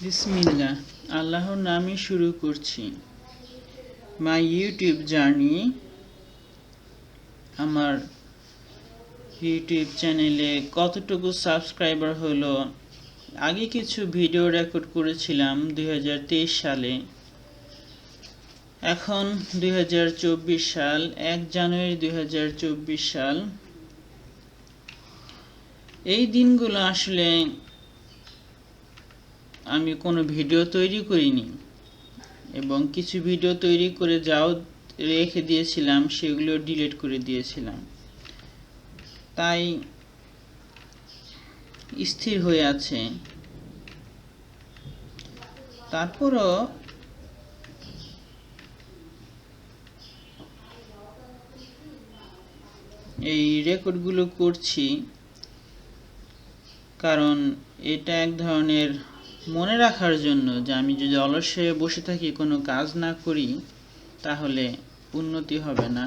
বিসমিল্লাহ, আল্লাহর নামে শুরু করছি। My YouTube journey. আমার ইউটিউব চ্যানেলে কতটুকু সাবস্ক্রাইবার হলো, আগে কিছু ভিডিও রেকর্ড করেছিলাম 2023 সালে। এখন 2024 সাল, 1 জানুয়ারি 2024 সাল। এই দিনগুলো আসলে আমি কোনো ভিডিও তৈরি করিনি, এবং কিছু ভিডিও তৈরি করে যাও রেখে দিয়েছিলাম, সেগুলো ডিলিট করে দিয়েছিলাম। তাই স্থির হয়ে আছে। তারপরও এই রেকর্ডগুলো করছি, কারণ এটা এক ধরনের মনে রাখার জন্য যে আমি যদি অলস হয়ে বসে থাকি, কোনো কাজ না করি, তাহলে উন্নতি হবে না।